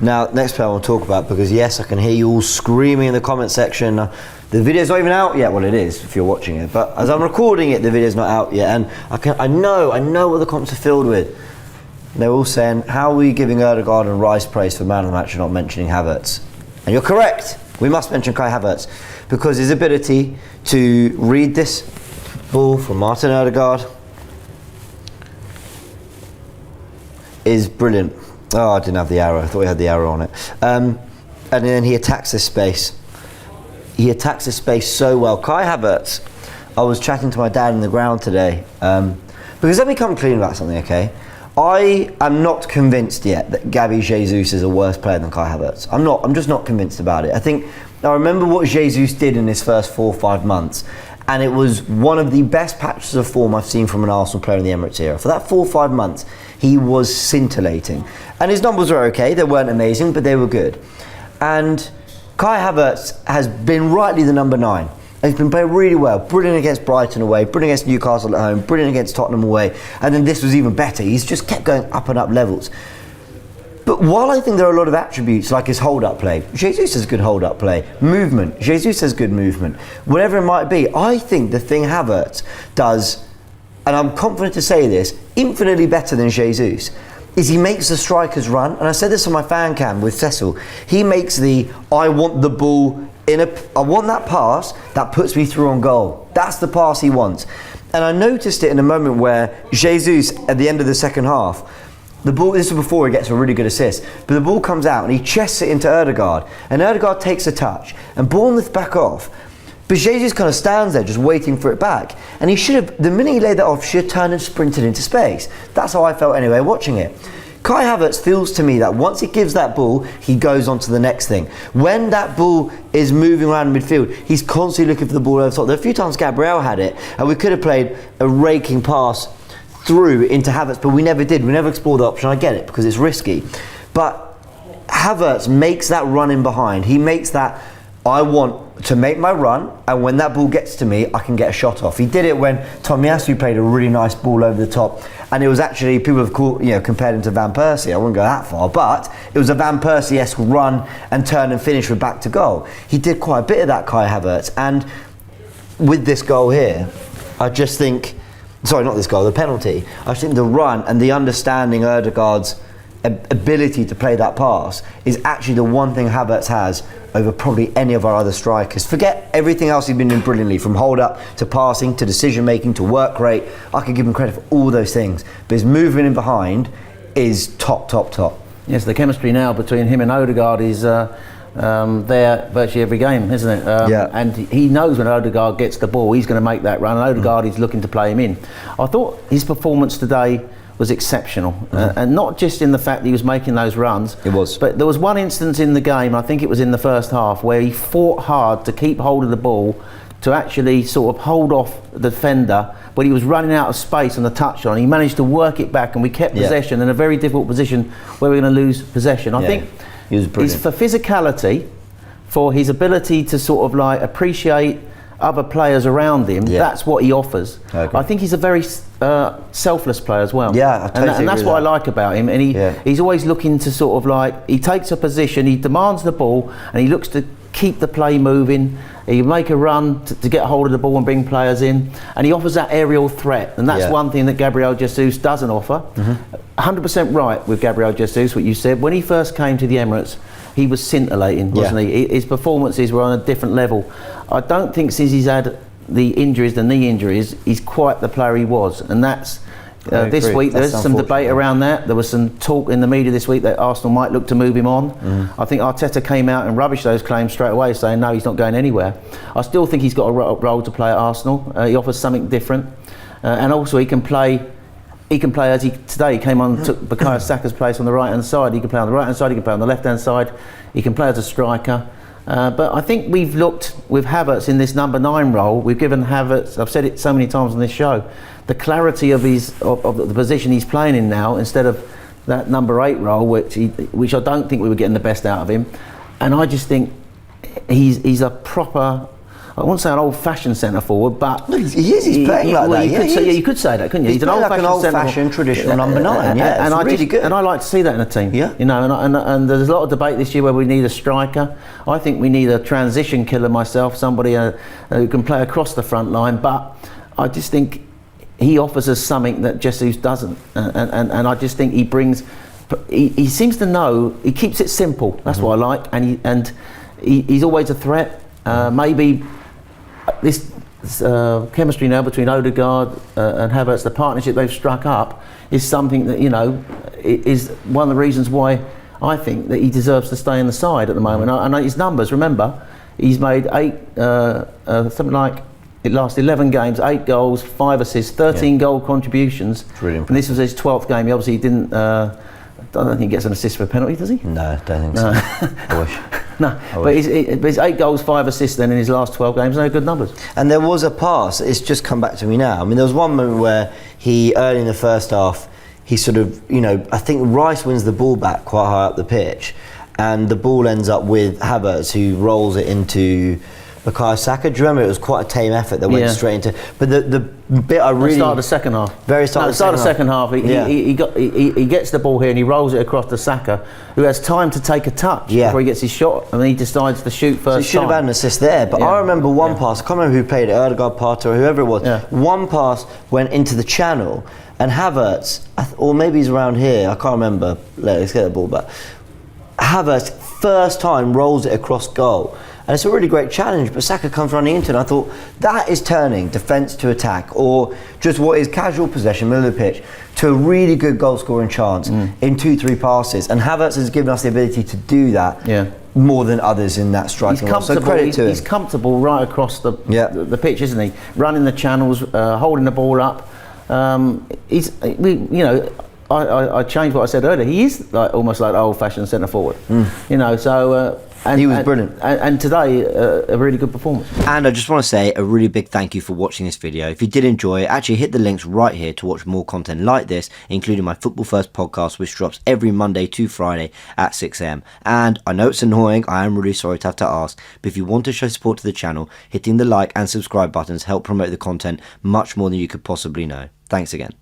Now, next player I want to talk about, because yes, I can hear you all screaming in the comment section. The video's not even out yet. Well, it is if you're watching it, but as I'm recording it, the video's not out yet, and I know what the comments are filled with. They're all saying, how are we giving Ødegaard and Rice praise for man of the match and not mentioning Havertz? And you're correct. We must mention Kai Havertz, because his ability to read this ball from Martin Ødegaard is brilliant. Oh, I didn't have the arrow. I thought he had the arrow on it. And then he attacks this space. He attacks this space so well. Kai Havertz, I was chatting to my dad in the ground today, because let me come clean about something, okay? I am not convinced yet that Gabby Jesus is a worse player than Kai Havertz. I'm just not convinced about it. I remember what Jesus did in his first 4 or 5 months, and it was one of the best patches of form I've seen from an Arsenal player in the Emirates era. For that 4 or 5 months, he was scintillating. And his numbers were okay, they weren't amazing, but they were good. And Kai Havertz has been rightly the number 9. He's been playing really well, brilliant against Brighton away, brilliant against Newcastle at home, brilliant against Tottenham away, and then this was even better. He's just kept going up and up levels. But while I think there are a lot of attributes like his hold-up play, Jesus has good hold-up play, movement, Jesus has good movement, whatever it might be, I think the thing Havertz does, and I'm confident to say this, infinitely better than Jesus, is he makes the strikers run. And I said this on my fan cam with Cecil. He makes I want the ball I want that pass that puts me through on goal. That's the pass he wants. And I noticed it in a moment where Jesus, at the end of the second half, the ball, this is before he gets a really good assist, but the ball comes out and he chests it into Ødegaard, and Ødegaard takes a touch and Bournemouth back off. But Jesus kind of stands there just waiting for it back. And he should have, the minute he laid that off, should have turned and sprinted into space. That's how I felt anyway watching it. Kai Havertz feels to me that once he gives that ball, he goes on to the next thing. When that ball is moving around midfield, he's constantly looking for the ball over the top. There are a few times Gabriel had it, and we could have played a raking pass through into Havertz, but we never did. We never explored the option. I get it, because it's risky. But Havertz makes that run in behind. He makes that, I want to make my run, and when that ball gets to me, I can get a shot off. He did it when Tomiyasu played a really nice ball over the top, and it was actually, people have compared him to Van Persie. I wouldn't go that far, but it was a Van Persie-esque run and turn and finish with back to goal. He did quite a bit of that, Kai Havertz, and with this goal here, I just think, sorry, not this goal, the penalty, I think the run and the understanding Ødegaard's ability to play that pass is actually the one thing Havertz has over probably any of our other strikers. Forget everything else he's been doing brilliantly, from hold up to passing to decision making to work rate. I could give him credit for all those things, but his movement in behind is top. Yes, the chemistry now between him and Ødegaard is there virtually every game, isn't it? Yeah. And he knows when Ødegaard gets the ball, he's going to make that run, and Ødegaard is looking to play him in. I thought his performance today was exceptional, and not just in the fact that he was making those runs. It was. But there was one instance in the game, I think it was in the first half, where he fought hard to keep hold of the ball, to actually sort of hold off the defender when he was running out of space on the touchline. He managed to work it back, and we kept possession in a very difficult position where we're going to lose possession. I think he was brilliant. He's for physicality, for his ability to sort of like appreciate other players around him. That's what he offers. I think he's a very selfless player as well. Yeah, I totally agree and that's with what that. I like about him. And he's always looking to sort of like, he takes a position, he demands the ball, and he looks to keep the play moving. He make a run to get hold of the ball and bring players in, and he offers that aerial threat, and that's one thing that Gabriel Jesus doesn't offer. 100% right with Gabriel Jesus, what you said. When he first came to the Emirates, he was scintillating, wasn't he? His performances were on a different level. I don't think since he's had the injuries, the knee injuries, he's quite the player he was, and that's this week there's some debate around that. There was some talk in the media this week that Arsenal might look to move him on. I think Arteta came out and rubbished those claims straight away, saying no, he's not going anywhere. I still think he's got a role to play at Arsenal. He offers something different, and also he can play as today. He came on and took Bukayo Saka's place on the right hand side. He can play on the right hand side, he can play on the left hand side, he can play as a striker. But I think we've looked with Havertz in this number 9 role. We've given Havertz, I've said it so many times on this show, the clarity of the position he's playing in now, instead of that number 8 role, which I don't think we were getting the best out of him. And I just think he's a proper I won't say an old-fashioned centre forward, but he is. He's playing like that. You could say that, couldn't you? He's playing like an old-fashioned traditional number 9. Yeah, and it's really good. And I like to see that in a team. Yeah. You know, and there's a lot of debate this year where we need a striker. I think we need a transition killer myself, somebody who can play across the front line. But I just think he offers us something that Jesus doesn't, and I just think he brings. He seems to know. He keeps it simple. That's what I like, and he's always a threat. Maybe this chemistry now between Odegaard and Havertz, the partnership they've struck up, is something that, you know, is one of the reasons why I think that he deserves to stay in the side at the moment. And his numbers, remember, he's made 8, something like, it last 11 games, 8 goals, 5 assists, 13 goal contributions. Really and this was his 12th game. He obviously didn't. I don't think he gets an assist for a penalty, does he? No, don't think so. I wish. No, but he's 8 goals, 5 assists then in his last 12 games. No good numbers. And there was a pass, it's just come back to me now. I mean, there was one moment where early in the first half, he sort of, you know, I think Rice wins the ball back quite high up the pitch, and the ball ends up with Havertz, who rolls it into Bukayo Saka. Do you remember? It was quite a tame effort that went straight into. But the bit I really start of the second half. Start of the second half. He gets the ball here and he rolls it across to Saka, who has time to take a touch before he gets his shot, and then he decides to shoot first. So he should have had an assist there. But I remember one pass. I can't remember who played it, Odegaard, Partey, or whoever it was. Yeah. One pass went into the channel, and Havertz, or maybe he's around here. I can't remember. Let's get the ball back. Havertz, first time, rolls it across goal. And it's a really great challenge, but Saka comes running into it, and I thought, that is turning defence to attack, or just what is casual possession, middle of the pitch, to a really good goal-scoring chance in 2-3 passes. And Havertz has given us the ability to do that more than others in that striking role. So credit to him. He's comfortable right across the pitch, isn't he? Running the channels, holding the ball up. I changed what I said earlier. He is almost like an old-fashioned centre forward. You know, so. And he was brilliant. And today, a really good performance. And I just want to say a really big thank you for watching this video. If you did enjoy it, actually hit the links right here to watch more content like this, including my Football First podcast, which drops every Monday to Friday at 6 AM. And I know it's annoying, I am really sorry to have to ask, but if you want to show support to the channel, hitting the like and subscribe buttons help promote the content much more than you could possibly know. Thanks again.